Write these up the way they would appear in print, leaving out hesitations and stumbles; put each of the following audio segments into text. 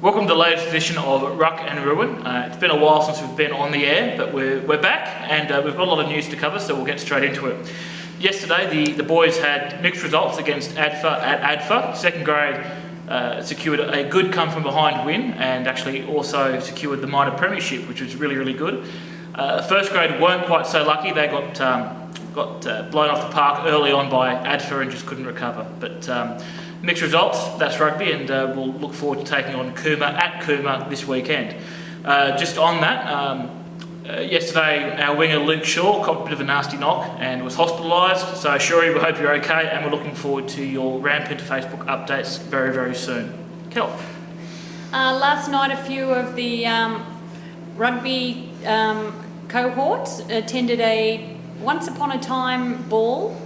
Welcome to the latest edition of Ruck and Ruin. It's been a while since we've been on the air, but we're back and we've got a lot of news to cover, so we'll get straight into it. Yesterday, the boys had mixed results against ADFA at ADFA. Second grade secured a good come-from-behind win and actually also secured the minor premiership, which was really, really good. First grade weren't quite so lucky. They got blown off the park early on by ADFA and just couldn't recover. But mixed results, that's rugby, and we'll look forward to taking on Cooma at Cooma this weekend. Just on that, yesterday our winger Luke Shaw caught a bit of a nasty knock and was hospitalised, so Shuri, we hope you're okay, and we're looking forward to your Rampant Facebook updates very, very soon. Kel. Last night a few of the rugby cohorts attended a Once Upon a Time ball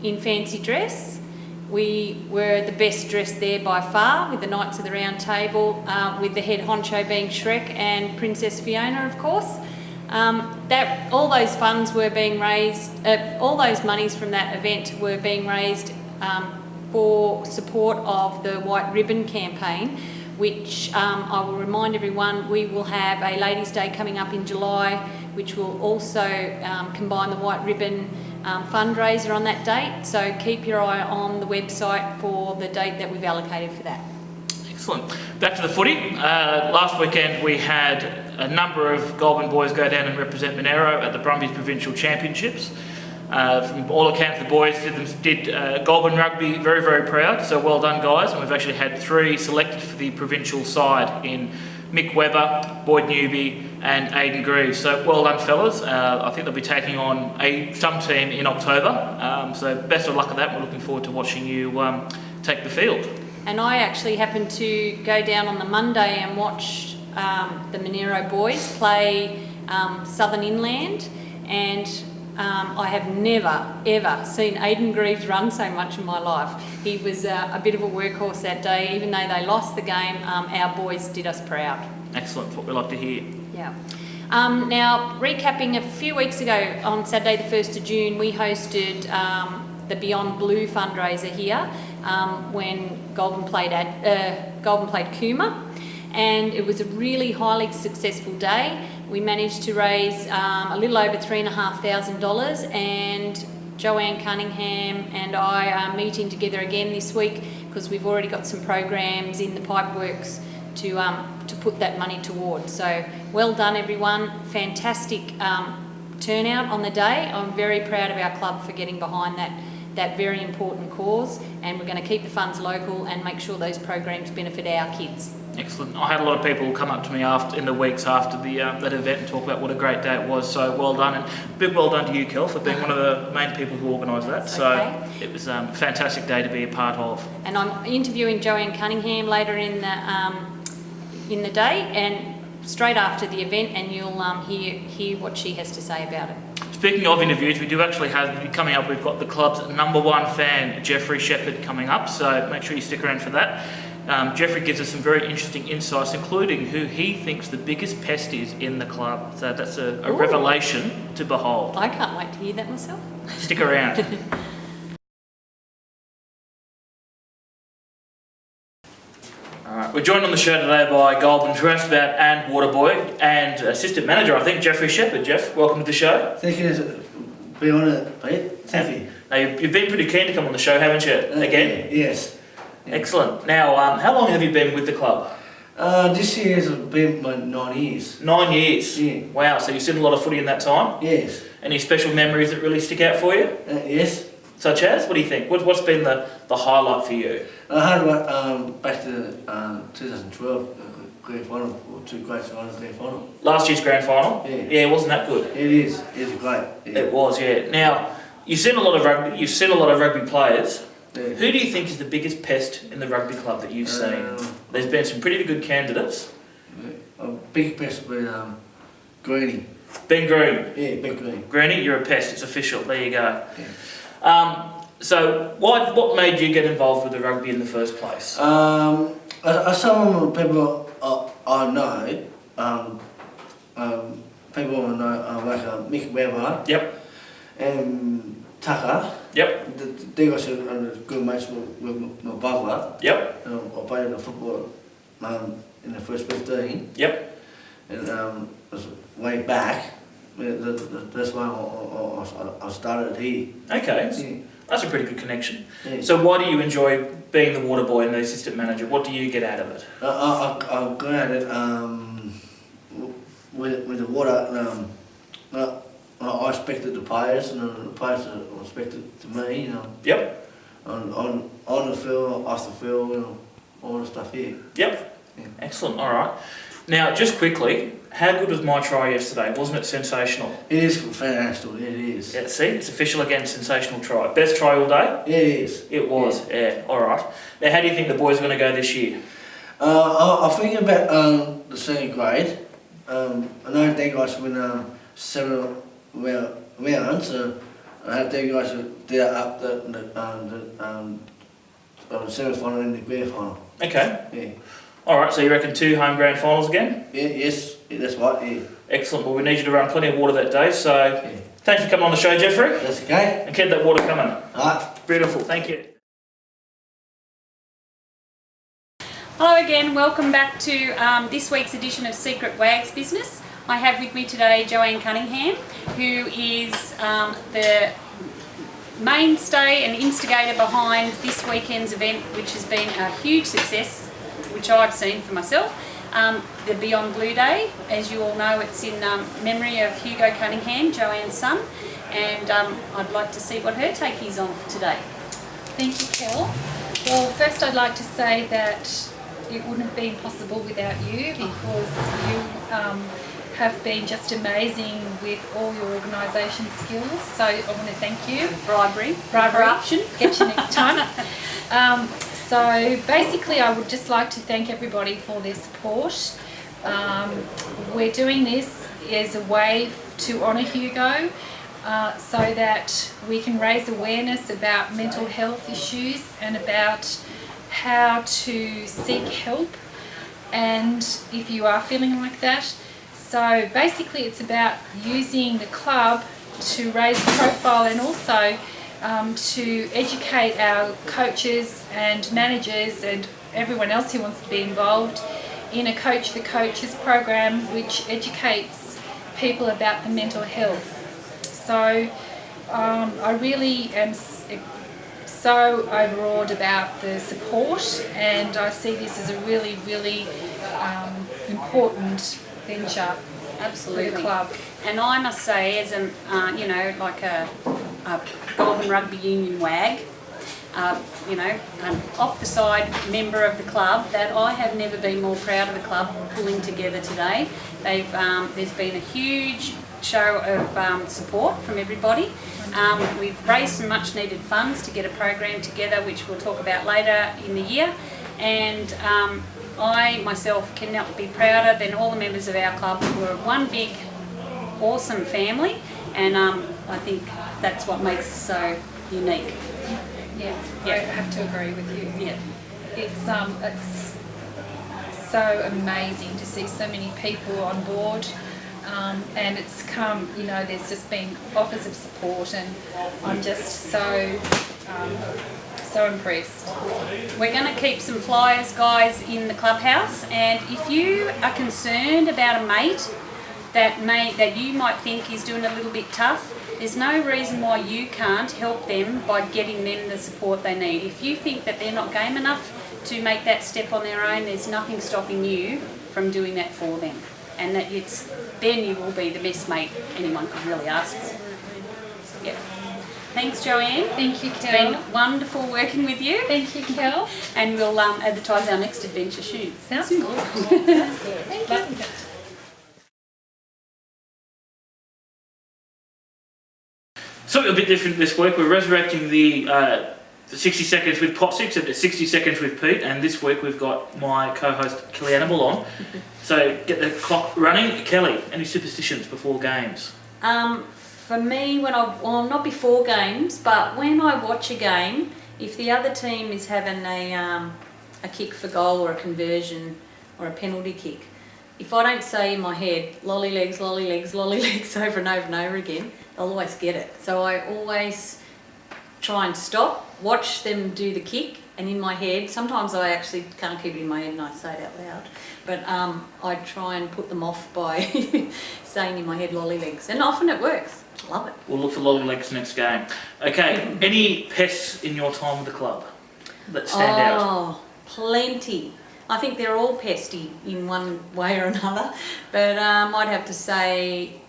in fancy dress. We were the best dressed there by far, with the Knights of the Round Table, with the head honcho being Shrek and Princess Fiona, of course. All those funds were being raised, all those monies from that event were being raised for support of the White Ribbon campaign, which I will remind everyone, we will have a Ladies' Day coming up in July, which will also combine the White Ribbon fundraiser on that date, so keep your eye on the website for the date that we've allocated for that. Excellent. Back to the footy. Last weekend we had a number of Goulburn boys go down and represent Monero at the Brumbies Provincial Championships. From all accounts, the boys did Goulburn Rugby very, very proud, so well done guys, and we've actually had 3 selected for the provincial side in Mick Webber, Boyd Newby and Aidan Greaves. So well done fellas. I think they'll be taking on some team in October. So best of luck at that. We're looking forward to watching you take the field. And I actually happened to go down on the Monday and watch the Monero boys play Southern Inland, and I have never ever seen Aidan Greaves run so much in my life. He was a bit of a workhorse that day. Even though they lost the game, our boys did us proud. Excellent, what we like to hear. Yeah. Now, recapping, a few weeks ago on Saturday the 1st of June, we hosted the Beyond Blue fundraiser here when Goulburn played Cooma, and it was a really highly successful day. We managed to raise a little over $3,500, and Jo Cunningham and I are meeting together again this week because we've already got some programs in the pipeworks to put that money towards. So well done everyone, fantastic turnout on the day. I'm very proud of our club for getting behind that very important cause, and we're going to keep the funds local and make sure those programs benefit our kids. Excellent. I had a lot of people come up to me in the weeks after that event and talk about what a great day it was, so well done, and big well done to you, Kel, for being one of the main people who organised that. That's so okay. It was a fantastic day to be a part of. And I'm interviewing Jo Cunningham later in the day and straight after the event, and you'll hear what she has to say about it. Speaking of interviews, we do actually have coming up, we've got the club's #1 fan, Geoff Shepherd, coming up, so make sure you stick around for that. Geoffrey gives us some very interesting insights, including who he thinks the biggest pest is in the club. So that's a revelation to behold. I can't wait to hear that myself. Stick around. Alright, we're joined on the show today by Goulburn's roustabout and waterboy and assistant manager, I think, Geoff Shepherd. Geoff, welcome to the show. Thank you. Be honoured, Pete. Thank you. Now, you've been pretty keen to come on the show, haven't you? Again? Yes. Excellent. Now, how long have you been with the club? This year has been my 9 years. 9 years? Yeah. Wow, so you've seen a lot of footy in that time? Yes. Any special memories that really stick out for you? Yes. Such as? What do you think? What's been the highlight for you? I had back to 2012 grand final, or 2 great finals grand final. Last year's grand final? Yeah. Yeah, wasn't that good? It is. It's great. Yeah. It was, yeah. Now, you've seen a lot of rugby players. Yeah. Who do you think is the biggest pest in the rugby club that you've seen? There's been some pretty good candidates. A big pest with Greenie. Ben Green. Yeah, Ben Green. Greenie, you're a pest. It's official. There you go. Yeah. So, what made you get involved with the rugby in the first place? Some of the people I know, people I know like Mick Webber. Yep. And Tucker. Yep. They got some good mates with my brother. Yep. I played the football in the first 15. Yep. And was way back. That's why I started here. Okay. Yeah. That's a pretty good connection. Yeah. So why do you enjoy being the water boy and the assistant manager? What do you get out of it? I go at it with the water. I expected the players, and the players expected to me. Yep. On the field, off the field, all the stuff here. Yep. Yeah. Excellent. All right. Now, just quickly, how good was my try yesterday? Wasn't it sensational? It is fantastic. It is. Yeah, see, it's official again. Sensational try. Best try all day. It is. It was. Yeah. All right. Now, how do you think the boys are going to go this year? I think about the senior grade. I know they guys win 7 rounds. I have they guys they're up the semi-final and the grand final. Okay. Yeah. All right. So you reckon 2 home grand finals again? Yeah. Yes. That's right. Yeah. Excellent. Well, we need you to run plenty of water that day. So, Yeah. thanks for coming on the show, Jeffrey, That's okay. and keep that water coming. Alright. Beautiful. Thank you. Hello again, welcome back to this week's edition of Secret Wags Business. I have with me today Jo Cunningham, who is the mainstay and instigator behind this weekend's event, which has been a huge success, which I've seen for myself. The Beyond Blue Day, as you all know, it's in memory of Hugo Cunningham, Joanne's son, and I'd like to see what her take is on today. Thank you, Kel. Well, first I'd like to say that it wouldn't have been possible without you, because you have been just amazing with all your organisation skills. So I want to thank you. Bribery. Corruption. Get you next time. So basically I would just like to thank everybody for their support. We're doing this as a way to honour Hugo, so that we can raise awareness about mental health issues and about how to seek help, and if you are feeling like that. So basically it's about using the club to raise the profile, and also to educate our coaches and managers and everyone else who wants to be involved in a Coach the Coaches program, which educates people about the mental health. So I really am so overawed about the support, and I see this as a really, really important venture. Absolutely. For the club. And I must say, as a like a Goulburn Rugby Union wag, an off the side member of the club, that I have never been more proud of the club pulling together today. There's been a huge show of support from everybody. We've raised some much needed funds to get a program together, which we'll talk about later in the year, and I myself cannot be prouder than all the members of our club. We're one big awesome family, and I think that's what makes us so unique. Yeah, Yeah. I have to agree with you. Yeah. It's so amazing to see so many people on board, and it's come, there's just been offers of support, and I'm just so impressed. We're going to keep some flyers, guys, in the clubhouse, and if you are concerned about a mate that you might think is doing a little bit tough, there's no reason why you can't help them by getting them the support they need. If you think that they're not game enough to make that step on their own, there's nothing stopping you from doing that for them. And then you will be the best mate anyone could really ask for. Yep. Thanks, Joanne. Thank you, It's Kel. been wonderful working with you. Thank you, Kel. And we'll advertise our next adventure shoot. Sounds good. Sounds good. Thank you. Something a bit different this week. We're resurrecting the 60 seconds with Potsy, except it's 60 seconds with Pete, and this week we've got my co-host Kelly Anable on. So get the clock running. Kelly, any superstitions before games? For me, not before games, but when I watch a game, if the other team is having a kick for goal or a conversion or a penalty kick, if I don't say in my head, lolly legs, lolly legs, lolly legs over and over and over again, they'll always get it. So I always try and stop, watch them do the kick, and in my head, sometimes I actually can't keep it in my head and I say it out loud, but I try and put them off by saying in my head lolly legs, and often it works. Love it. We'll look for lolly legs next game. Okay, any pests in your time with the club that stand out? Oh, plenty. I think they're all pesty in one way or another, but I'd have to say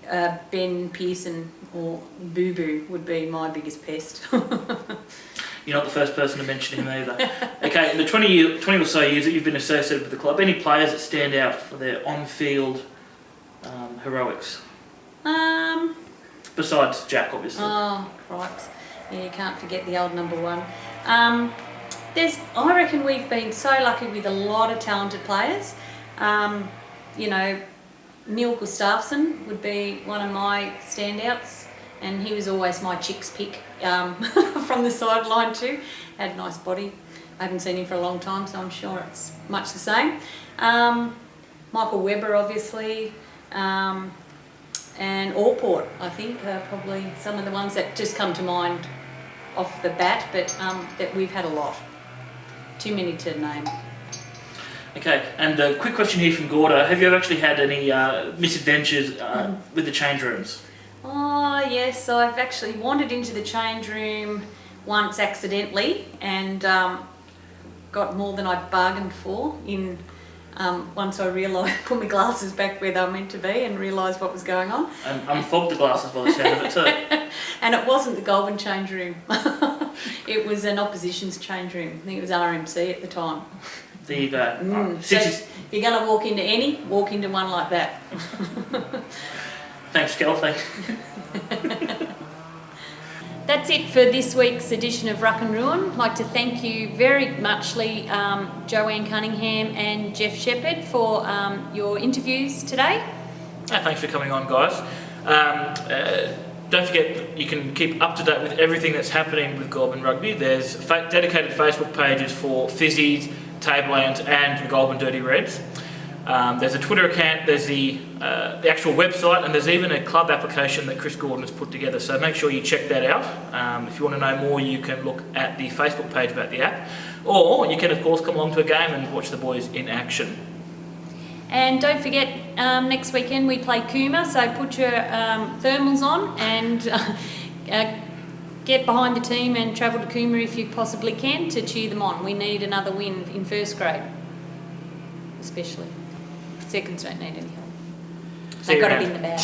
Ben Pearson or Boo Boo would be my biggest pest. You're not the first person to mention him either. Okay, in the 20 or so years that you've been associated with the club, any players that stand out for their on-field heroics? Besides Jack, obviously. Oh, cripes. Yeah, you can't forget the old number one. I reckon we've been so lucky with a lot of talented players. You know, Neil Gustafsson would be one of my standouts, and he was always my chick's pick from the sideline too. Had a nice body. I haven't seen him for a long time, so I'm sure it's much the same. Michael Webber, obviously, and Allport, I think, are probably some of the ones that just come to mind off the bat, but that we've had a lot. Too many to name. Okay, and a quick question here from Gorda. Have you ever actually had any misadventures with the change rooms? Oh yes, I've actually wandered into the change room once accidentally and got more than I bargained for in once I realised, put my glasses back where they were meant to be and realised what was going on. And unfogged the glasses by the sound of it too. And it wasn't the Goulburn change room. It was an opposition's change room. I think it was RMC at the time. There you go. So if you're going to walk into any, walk into one like that. Thanks, Kel. Thanks. That's it for this week's edition of Ruck and Ruin. I'd like to thank you very muchly, Jo Cunningham and Geoff Shepherd, for your interviews today. Thanks for coming on, guys. Don't forget, you can keep up to date with everything that's happening with Goulburn Rugby. There's dedicated Facebook pages for Fizzies, Table Ants and the Goulburn Dirty Reds. There's a Twitter account, there's the actual website, and there's even a club application that Chris Gordon has put together, so make sure you check that out. If you want to know more, you can look at the Facebook page about the app, or you can of course come along to a game and watch the boys in action. And don't forget, next weekend we play Cooma, so put your thermals on and get behind the team and travel to Cooma if you possibly can to cheer them on. We need another win in first grade, especially. Seconds don't need any help. They've got it in the bag.